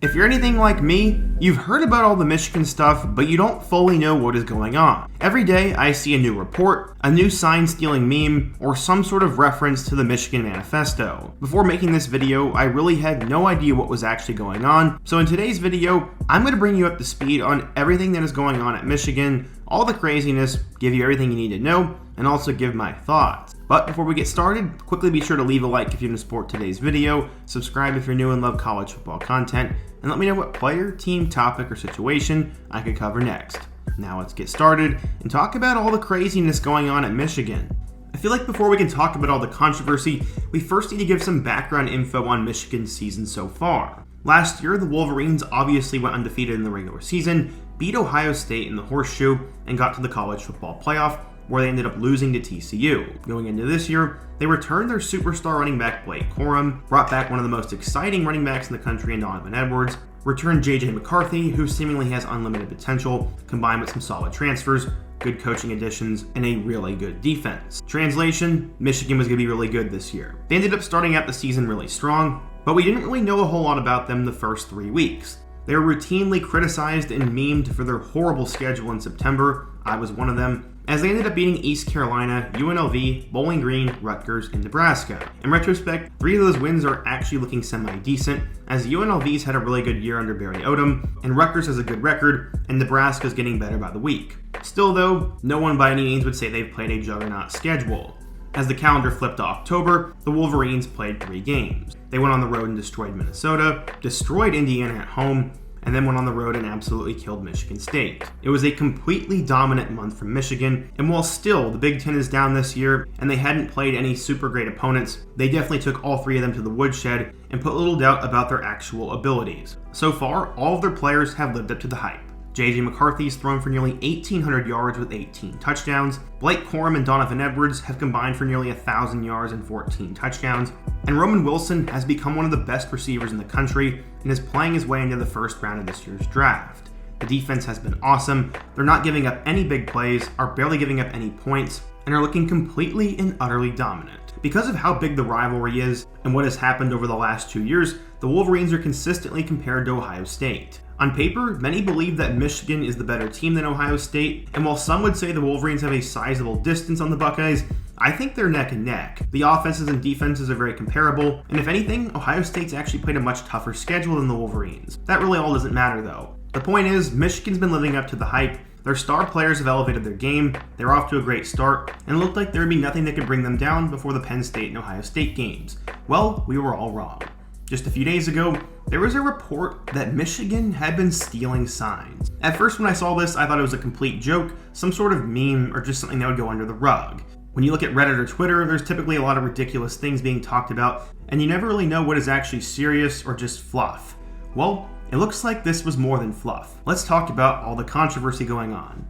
If you're anything like me, you've heard about all the Michigan stuff, but you don't fully know what is going on. Every day I see a new report, a new sign-stealing meme, or some sort of reference to the Michigan Manifesto. Before making this video, I really had no idea what was actually going on, so in today's video, I'm going to bring you up to speed on everything that is going on at Michigan, all the craziness, give you everything you need to know, and also give my thoughts. But before we get started, quickly be sure to leave a like if you want to support today's video, subscribe if you're new and love college football content, and let me know what player, team, topic, or situation I could cover next. Now let's get started and talk about all the craziness going on at Michigan. I feel like before we can talk about all the controversy, we first need to give some background info on Michigan's season so far. Last year, the Wolverines obviously went undefeated in the regular season, beat Ohio State in the horseshoe, and got to the college football playoff, where they ended up losing to TCU. Going into this year, they returned their superstar running back Blake Corum, brought back one of the most exciting running backs in the country in Donovan Edwards, returned JJ McCarthy, who seemingly has unlimited potential, combined with some solid transfers, good coaching additions, and a really good defense. Translation, Michigan was going to be really good this year. They ended up starting out the season really strong, but we didn't really know a whole lot about them the first 3 weeks. They were routinely criticized and memed for their horrible schedule in September. I was one of them, as they ended up beating East Carolina, UNLV, Bowling Green, Rutgers, and Nebraska. In retrospect, 3 of those wins are actually looking semi-decent, as UNLV's had a really good year under Barry Odom, and Rutgers has a good record, and Nebraska's getting better by the week. Still though, no one by any means would say they've played a juggernaut schedule. As the calendar flipped to October, the Wolverines played 3 games. They went on the road and destroyed Minnesota, destroyed Indiana at home, and then went on the road and absolutely killed Michigan State. It was a completely dominant month from Michigan, and while still the Big Ten is down this year and they hadn't played any super great opponents, they definitely took all 3 of them to the woodshed and put little doubt about their actual abilities. So far, all of their players have lived up to the hype. JJ McCarthy's thrown for nearly 1,800 yards with 18 touchdowns. Blake Corum and Donovan Edwards have combined for nearly 1,000 yards and 14 touchdowns. And Roman Wilson has become one of the best receivers in the country and is playing his way into the first round of this year's draft. The defense has been awesome. They're not giving up any big plays, are barely giving up any points, and are looking completely and utterly dominant. Because of how big the rivalry is and what has happened over the last 2 years, the Wolverines are consistently compared to Ohio State. On paper, many believe that Michigan is the better team than Ohio State, and while some would say the Wolverines have a sizable distance on the Buckeyes, I think they're neck and neck. The offenses and defenses are very comparable, and if anything, Ohio State's actually played a much tougher schedule than the Wolverines. That really all doesn't matter though. The point is, Michigan's been living up to the hype. Their star players have elevated their game, they're off to a great start, and it looked like there would be nothing that could bring them down before the Penn State and Ohio State games. Well, we were all wrong. Just a few days ago, there was a report that Michigan had been stealing signs. At first when I saw this, I thought it was a complete joke, some sort of meme, or just something that would go under the rug. When you look at Reddit or Twitter, there's typically a lot of ridiculous things being talked about, and you never really know what is actually serious or just fluff. Well, it looks like this was more than fluff. Let's talk about all the controversy going on.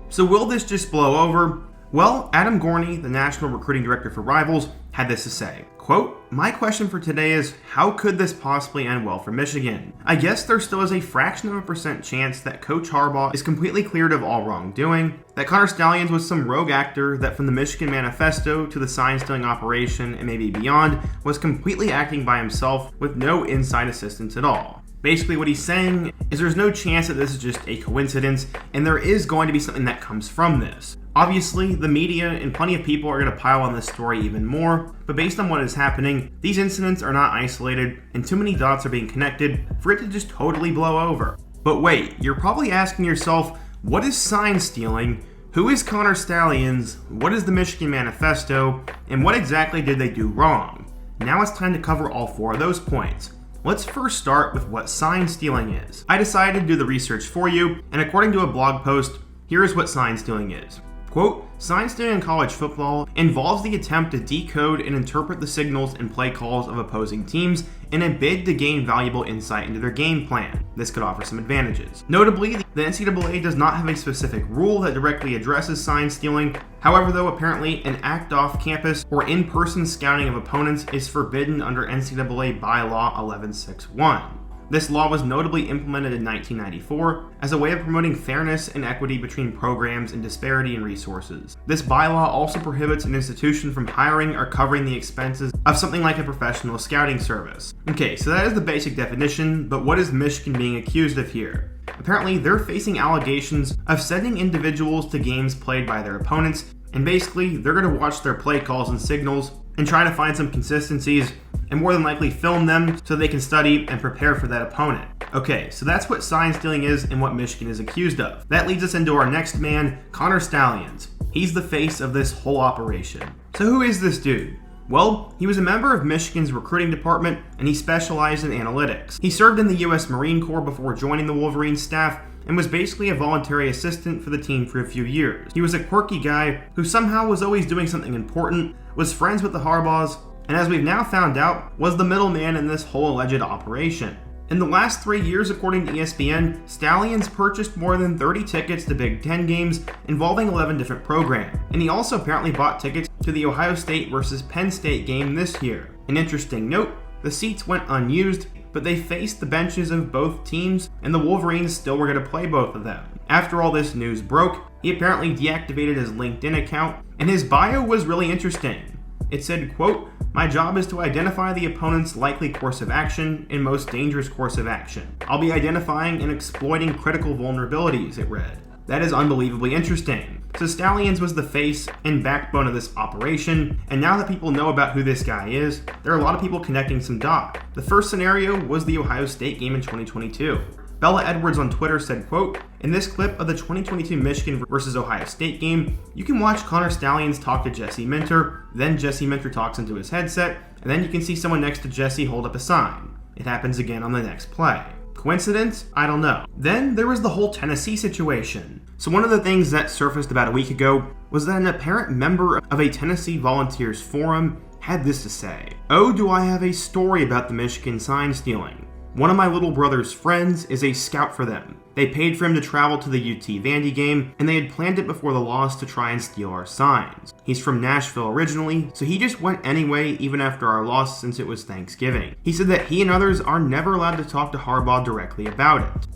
So will this just blow over? Well, Adam Gorney, the National Recruiting Director for Rivals, had this to say. Quote, "My question for today is, how could this possibly end well for Michigan? I guess there still is a fraction of a percent chance that Coach Harbaugh is completely cleared of all wrongdoing, that Conner Stallions was some rogue actor that from the Michigan Manifesto to the sign-stealing operation and maybe beyond was completely acting by himself with no inside assistance at all." Basically what he's saying is there's no chance that this is just a coincidence, and there is going to be something that comes from this. Obviously, the media and plenty of people are going to pile on this story even more, but based on what is happening, these incidents are not isolated, and too many dots are being connected for it to just totally blow over. But wait, you're probably asking yourself, what is sign stealing? Who is Conner Stallions? What is the Michigan Manifesto? And what exactly did they do wrong? Now it's time to cover all 4 of those points. Let's first start with what sign stealing is. I decided to do the research for you, and according to a blog post, here is what sign stealing is. Quote, "Sign stealing in college football involves the attempt to decode and interpret the signals and play calls of opposing teams in a bid to gain valuable insight into their game plan. This could offer some advantages. Notably, the NCAA does not have a specific rule that directly addresses sign stealing. However, though, apparently an act off campus or in-person scouting of opponents is forbidden under NCAA bylaw 1161. This law was notably implemented in 1994 as a way of promoting fairness and equity between programs and disparity in resources. This bylaw also prohibits an institution from hiring or covering the expenses of something like a professional scouting service. Okay, so that is the basic definition, but what is Michigan being accused of here? Apparently, they're facing allegations of sending individuals to games played by their opponents, and basically, they're going to watch their play calls and signals and try to find some consistencies and more than likely film them so they can study and prepare for that opponent. Okay, so that's what sign stealing is and what Michigan is accused of. That leads us into our next man, Conner Stallions. He's the face of this whole operation. So who is this dude? Well, he was a member of Michigan's recruiting department and he specialized in analytics. He served in the US Marine Corps before joining the Wolverines staff and was basically a voluntary assistant for the team for a few years. He was a quirky guy who somehow was always doing something important, was friends with the Harbaughs, and as we've now found out, was the middleman in this whole alleged operation. In the last 3 years, according to ESPN, Stallions purchased more than 30 tickets to Big Ten games involving 11 different programs, and he also apparently bought tickets to the Ohio State versus Penn State game this year. An interesting note, the seats went unused, but they faced the benches of both teams, and the Wolverines still were going to play both of them. After all this news broke, he apparently deactivated his LinkedIn account, and his bio was really interesting. It said, quote, "My job is to identify the opponent's likely course of action and most dangerous course of action. I'll be identifying and exploiting critical vulnerabilities," it read. That is unbelievably interesting. So Stallions was the face and backbone of this operation, and now that people know about who this guy is, there are a lot of people connecting some dots. The first scenario was the Ohio State game in 2022. Bella Edwards on Twitter said, quote, "In this clip of the 2022 Michigan versus Ohio State game, you can watch Conner Stallions talk to Jesse Minter, then Jesse Minter talks into his headset, and then you can see someone next to Jesse hold up a sign. It happens again on the next play. Coincidence? I don't know." Then there was the whole Tennessee situation. So one of the things that surfaced about a week ago was that an apparent member of a Tennessee Volunteers forum had this to say. "Oh, do I have a story about the Michigan sign stealing. One of my little brother's friends is a scout for them. They paid for him to travel to the UT Vandy game, and they had planned it before the loss to try and steal our signs. He's from Nashville originally, so he just went anyway even after our loss since it was Thanksgiving. He said that he and others are never allowed to talk to Harbaugh directly about it."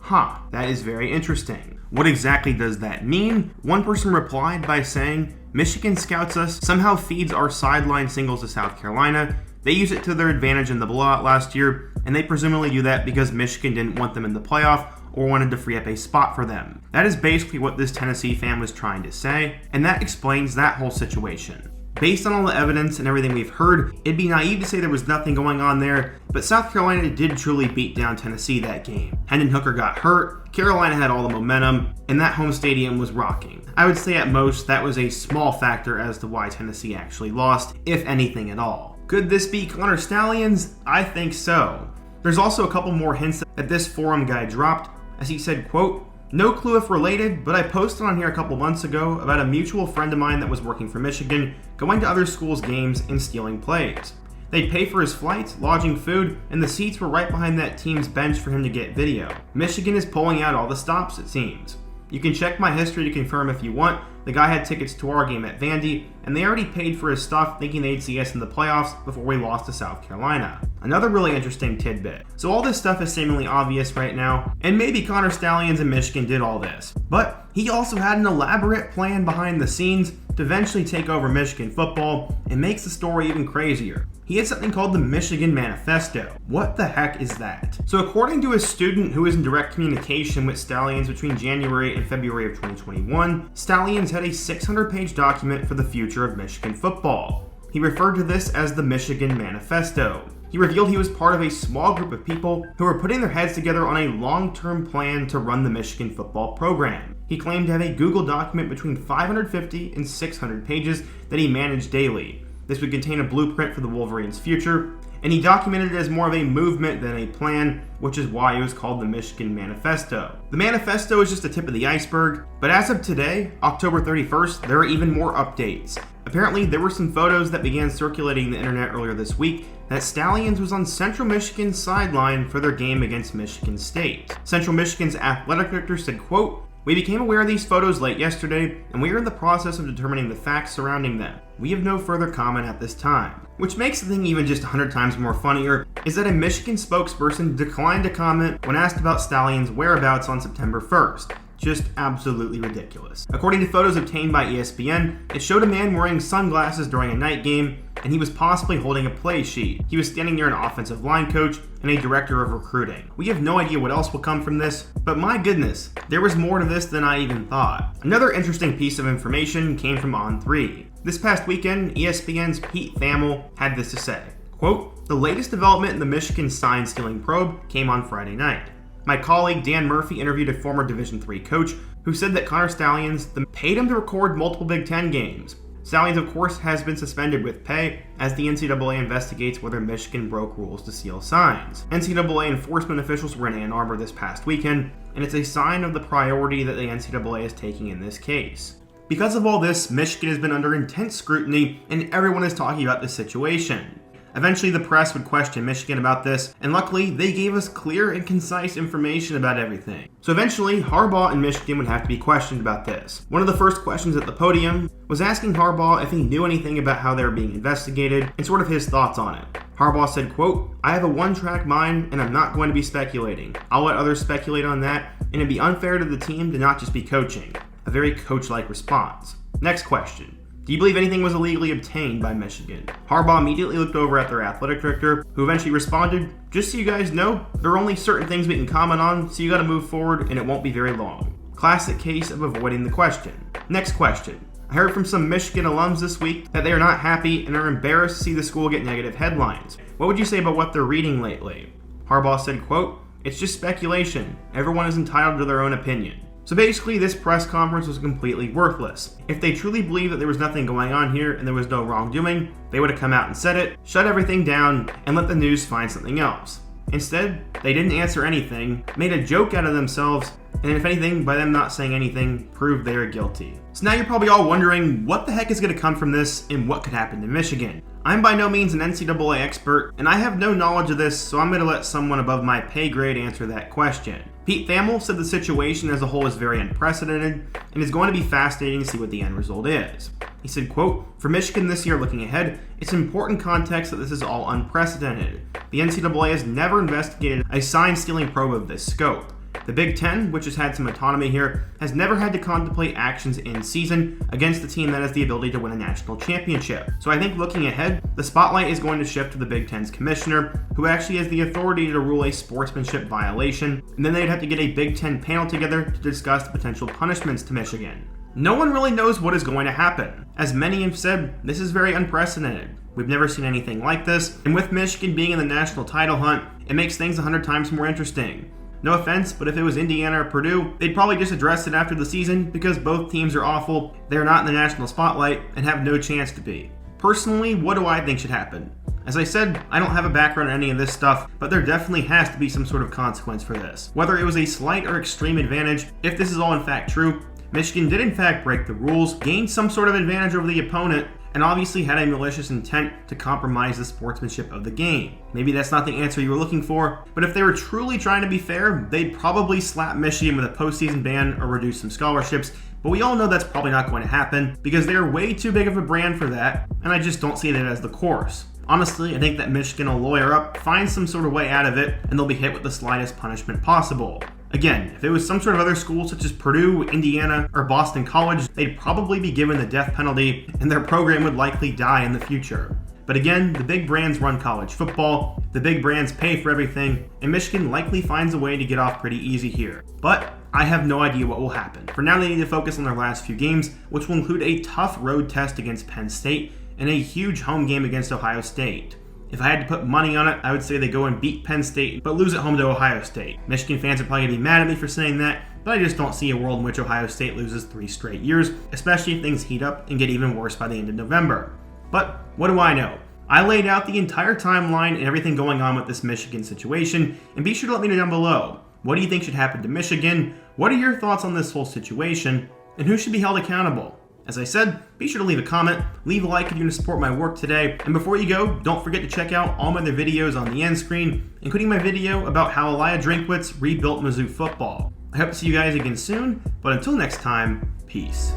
That is very interesting. What exactly does that mean? One person replied by saying, "Michigan scouts us, somehow feeds our sideline singles to South Carolina. They use it to their advantage in the blowout last year, and they presumably do that because Michigan didn't want them in the playoff or wanted to free up a spot for them." That is basically what this Tennessee fan was trying to say, and that explains that whole situation. Based on all the evidence and everything we've heard, it'd be naive to say there was nothing going on there, but South Carolina did truly beat down Tennessee that game. Hendon Hooker got hurt, Carolina had all the momentum, and that home stadium was rocking. I would say at most that was a small factor as to why Tennessee actually lost, if anything at all. Could this be Conner Stallions? I think so. There's also a couple more hints that this forum guy dropped, as he said, quote, "No clue if related, but I posted on here a couple months ago about a mutual friend of mine that was working for Michigan, going to other schools' games and stealing plays. They'd pay for his flights, lodging, food, and the seats were right behind that team's bench for him to get video. Michigan is pulling out all the stops, it seems. You can check my history to confirm if you want. The guy had tickets to our game at Vandy, and they already paid for his stuff thinking they'd see us in the playoffs before we lost to South Carolina." Another really interesting tidbit. So all this stuff is seemingly obvious right now, and maybe Conner Stallions and Michigan did all this. But he also had an elaborate plan behind the scenes to eventually take over Michigan football, and makes the story even crazier. He had something called the Michigan Manifesto. What the heck is that? So according to a student who was in direct communication with Stallions between January and February of 2021, Stallions had a 600-page document for the future of Michigan football. He referred to this as the Michigan Manifesto. He revealed he was part of a small group of people who were putting their heads together on a long-term plan to run the Michigan football program. He claimed to have a Google document between 550 and 600 pages that he managed daily. This would contain a blueprint for the Wolverines' future, and he documented it as more of a movement than a plan, which is why it was called the Michigan Manifesto. The manifesto is just the tip of the iceberg, but as of today, October 31st, there are even more updates. Apparently, there were some photos that began circulating the internet earlier this week that Stallions was on Central Michigan's sideline for their game against Michigan State. Central Michigan's athletic director said, quote, "We became aware of these photos late yesterday, and we are in the process of determining the facts surrounding them. We have no further comment at this time. Which makes the thing even just 100 times more funnier is that a Michigan spokesperson declined to comment when asked about Stallions' whereabouts on September 1st. Just absolutely ridiculous. According to photos obtained by ESPN, it showed a man wearing sunglasses during a night game, and he was possibly holding a play sheet. He was standing near an offensive line coach and a director of recruiting. We have no idea what else will come from this, but my goodness, there was more to this than I even thought. Another interesting piece of information came from On3. This past weekend, ESPN's Pete Thamel had this to say, quote, "The latest development in the Michigan sign stealing probe came on Friday night. My colleague Dan Murphy interviewed a former Division III coach who said that Conner Stallions paid him to record multiple Big Ten games. Stallions, of course, has been suspended with pay as the NCAA investigates whether Michigan broke rules to steal signs. NCAA enforcement officials were in Ann Arbor this past weekend, and it's a sign of the priority that the NCAA is taking in this case. Because of all this, Michigan has been under intense scrutiny, and everyone is talking about this situation. Eventually, the press would question Michigan about this, and luckily, they gave us clear and concise information about everything. So eventually, Harbaugh and Michigan would have to be questioned about this. One of the first questions at the podium was asking Harbaugh if he knew anything about how they were being investigated, and sort of his thoughts on it. Harbaugh said, quote, "I have a one-track mind, and I'm not going to be speculating. I'll let others speculate on that, and it'd be unfair to the team to not just be coaching." A very coach-like response. Next question. Do you believe anything was illegally obtained by Michigan? Harbaugh immediately looked over at their athletic director, who eventually responded, "Just so you guys know, there are only certain things we can comment on, so you gotta move forward and it won't be very long." Classic case of avoiding the question. Next question. I heard from some Michigan alums this week that they are not happy and are embarrassed to see the school get negative headlines. What would you say about what they're reading lately? Harbaugh said, quote, "It's just speculation. Everyone is entitled to their own opinion." So basically, this press conference was completely worthless. If they truly believed that there was nothing going on here and there was no wrongdoing, they would have come out and said it, shut everything down, and let the news find something else. Instead, they didn't answer anything, made a joke out of themselves, and if anything, by them not saying anything, proved they are guilty. So now you're probably all wondering what the heck is going to come from this and what could happen to Michigan. I'm by no means an NCAA expert, and I have no knowledge of this, so I'm going to let someone above my pay grade answer that question. Pete Thamel said the situation as a whole is very unprecedented, and is going to be fascinating to see what the end result is. He said, quote, "For Michigan this year looking ahead, it's important context that this is all unprecedented. The NCAA has never investigated a sign-stealing probe of this scope. The Big Ten, which has had some autonomy here, has never had to contemplate actions in season against the team that has the ability to win a national championship. So I think looking ahead, the spotlight is going to shift to the Big Ten's commissioner, who actually has the authority to rule a sportsmanship violation, and then they'd have to get a Big Ten panel together to discuss the potential punishments to Michigan. No one really knows what is going to happen. As many have said, this is very unprecedented. We've never seen anything like this, and with Michigan being in the national title hunt, it makes things 100 times more interesting. No offense, but if it was Indiana or Purdue, they'd probably just address it after the season because both teams are awful, they're not in the national spotlight, and have no chance to be. Personally, what do I think should happen? As I said, I don't have a background in any of this stuff, but there definitely has to be some sort of consequence for this. Whether it was a slight or extreme advantage, if this is all in fact true, Michigan did in fact break the rules, gained some sort of advantage over the opponent, and obviously had a malicious intent to compromise the sportsmanship of the game. Maybe that's not the answer you were looking for, but if they were truly trying to be fair, they'd probably slap Michigan with a postseason ban or reduce some scholarships, but we all know that's probably not going to happen because they're way too big of a brand for that, and I just don't see that as the course. Honestly, I think that Michigan will lawyer up, find some sort of way out of it, and they'll be hit with the slightest punishment possible. Again, if it was some sort of other school such as Purdue, Indiana, or Boston College, they'd probably be given the death penalty and their program would likely die in the future. But again, the big brands run college football, the big brands pay for everything, and Michigan likely finds a way to get off pretty easy here. But I have no idea what will happen. For now, they need to focus on their last few games, which will include a tough road test against Penn State and a huge home game against Ohio State. If I had to put money on it, I would say they go and beat Penn State, but lose at home to Ohio State. Michigan fans are probably going to be mad at me for saying that, but I just don't see a world in which Ohio State loses 3 straight years, especially if things heat up and get even worse by the end of November. But what do I know? I laid out the entire timeline and everything going on with this Michigan situation, and be sure to let me know down below. What do you think should happen to Michigan? What are your thoughts on this whole situation? And who should be held accountable? As I said, be sure to leave a comment, leave a like if you want to support my work today, and before you go, don't forget to check out all my other videos on the end screen, including my video about how Elijah Drinkwitz rebuilt Mizzou football. I hope to see you guys again soon, but until next time, peace.